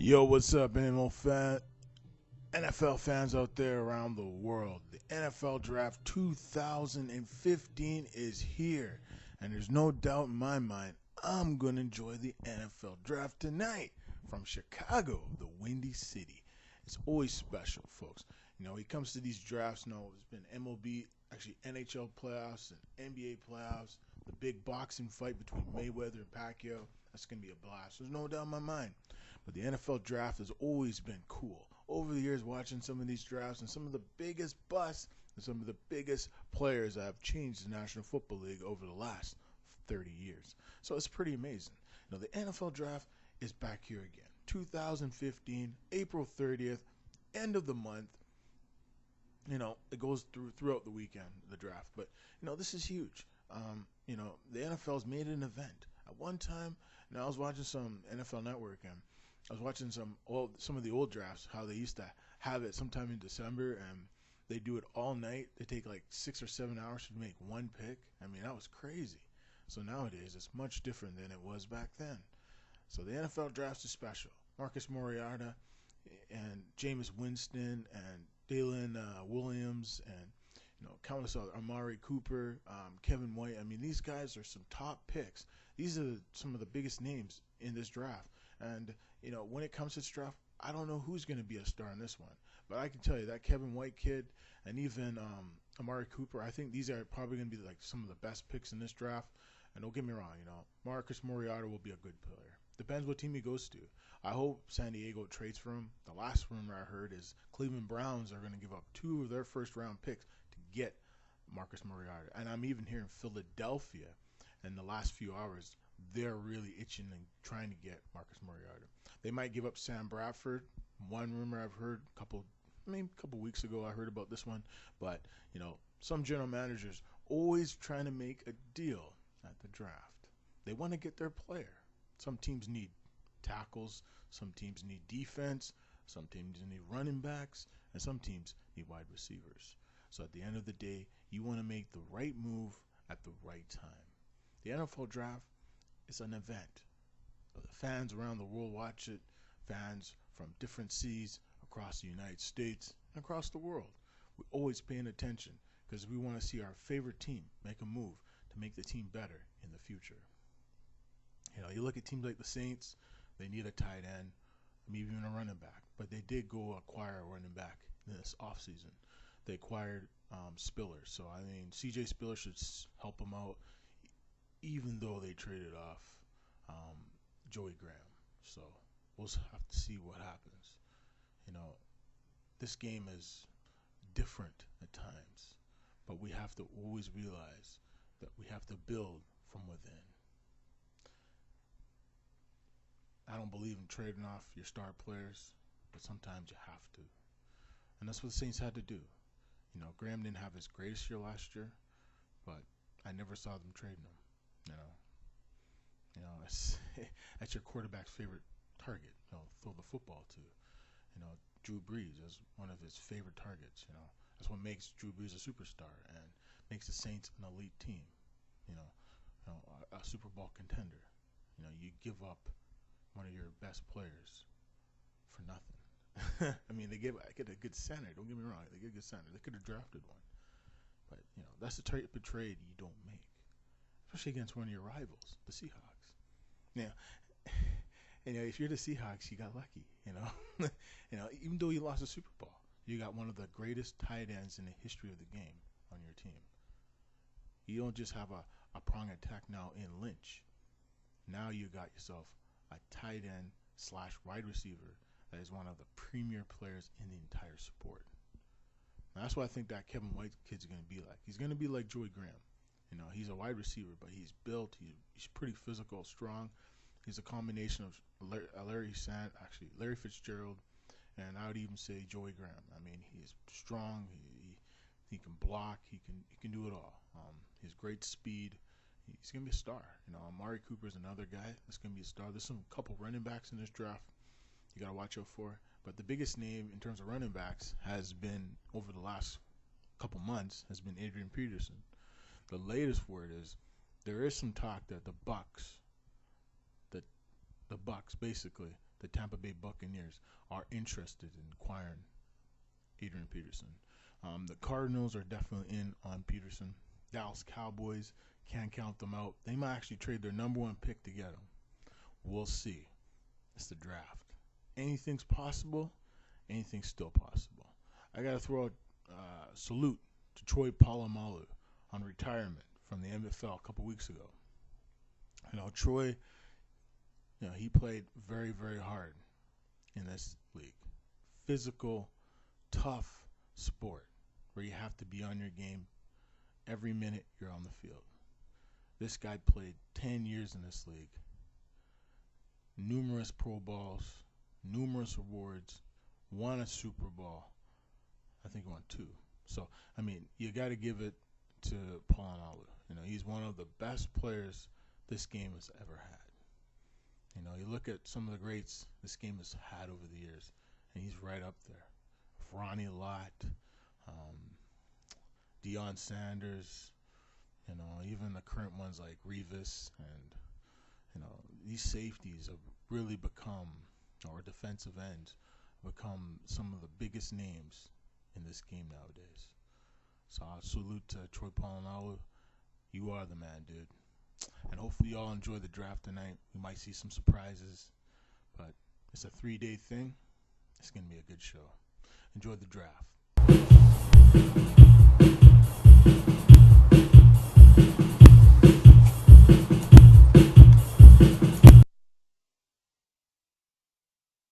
Yo, what's up, NFL fans out there around the world? The NFL Draft 2015 is here, and there's no doubt in my mind I'm going to enjoy the NFL Draft tonight from Chicago, the Windy City. It's always special, folks. You know, when it comes to these drafts, there's been MLB, actually NHL playoffs and NBA playoffs, the big boxing fight between Mayweather and Pacquiao. That's going to be a blast. There's no doubt in my mind. But the NFL draft has always been cool. Over the years, watching some of these drafts and some of the biggest busts and some of the biggest players that have changed the National Football League over the last 30 years. So it's pretty amazing. You know, the NFL draft is back here again. 2015, April 30th, end of the month. You know, it goes throughout the weekend, the draft. But, this is huge. The NFL's made an event. At one time, I was watching some NFL Network, and I was watching some of the old drafts, how they used to have it sometime in December, and they do it all night. They take like 6 or 7 hours to make one pick. I mean, that was crazy. So nowadays, it's much different than it was back then. So the NFL draft is special. Marcus Mariota and Jameis Winston and Dalen Williams and countless other Amari Cooper, Kevin White. I mean, these guys are some top picks. These are some of the biggest names in this draft. And when it comes to this draft, I don't know who's going to be a star in this one. But I can tell you that Kevin White kid and even Amari Cooper, I think these are probably going to be like some of the best picks in this draft. And don't get me wrong, Marcus Mariota will be a good player. Depends what team he goes to. I hope San Diego trades for him. The last rumor I heard is Cleveland Browns are going to give up 2 of their first-round picks to get Marcus Mariota. And I'm even hearing Philadelphia in the last few hours, they're really itching and trying to get Marcus Mariota. They might give up Sam Bradford. One rumor I've heard a couple weeks ago, I heard about this one. But, some general managers always trying to make a deal at the draft. They want to get their player. Some teams need tackles. Some teams need defense. Some teams need running backs. And some teams need wide receivers. So at the end of the day, you want to make the right move at the right time. The NFL draft is an event. Fans around the world watch it. Fans from different seas across the United States and across the world. We're always paying attention because we want to see our favorite team make a move to make the team better in the future. You look at teams like the Saints, they need a tight end, maybe even a running back. But they did go acquire a running back in this offseason. They acquired Spiller. So, C.J. Spiller should help them out, even though they traded off Joey Graham. So, we'll have to see what happens. This game is different at times, but we have to always realize that we have to build from within. I don't believe in trading off your star players, but sometimes you have to. And that's what the Saints had to do. Graham didn't have his greatest year last year, but I never saw them trading him. That's your quarterback's favorite target. Throw the football to. Drew Brees is one of his favorite targets. That's what makes Drew Brees a superstar and makes the Saints an elite team. A Super Bowl contender. You give up one of your best players for nothing. They get a good center. Don't get me wrong. They get a good center. They could have drafted one. But, that's the type of trade you don't make, especially against one of your rivals, the Seahawks. Now, if you're the Seahawks, you got lucky, even though you lost the Super Bowl, you got one of the greatest tight ends in the history of the game on your team. You don't just have a prong attack now in Lynch. Now you got yourself a tight end / wide receiver that is one of the premier players in the entire sport. Now, that's what I think that Kevin White kid's going to be like. He's going to be like Joey Graham. He's a wide receiver, but he's built. He's pretty physical, strong. He's a combination of Larry Fitzgerald, and I would even say Joey Graham. He's strong. He can block. He can do it all. He's great speed. He's going to be a star. Amari Cooper is another guy that's going to be a star. There's a couple running backs in this draft you got to watch out for. But the biggest name in terms of running backs has been, over the last couple months, has been Adrian Peterson. The latest word is there is some talk that the Bucks basically the Tampa Bay Buccaneers are interested in acquiring Adrian Peterson. The Cardinals are definitely in on Peterson. Dallas Cowboys, can't count them out. They might actually trade their number 1 pick to get him. We'll see. It's the draft. Anything's possible. Anything's still possible. I got to throw a salute to Troy Polamalu on retirement from the NFL a couple weeks ago. Troy, he played very, very hard in this league. Physical, tough sport where you have to be on your game every minute you're on the field. This guy played 10 years in this league. Numerous Pro Bowls, numerous awards, won a Super Bowl. I think he won 2. So, you got to give it to Polamalu. He's one of the best players this game has ever had. You look at some of the greats this game has had over the years, and he's right up there. Ronnie Lott, Deion Sanders, even the current ones like Revis, and these safeties have really become, or defensive ends, become some of the biggest names in this game nowadays. So I salute to Troy Polamalu. You are the man, dude. And hopefully y'all enjoy the draft tonight. We might see some surprises, but it's a 3-day thing. It's going to be a good show. Enjoy the draft.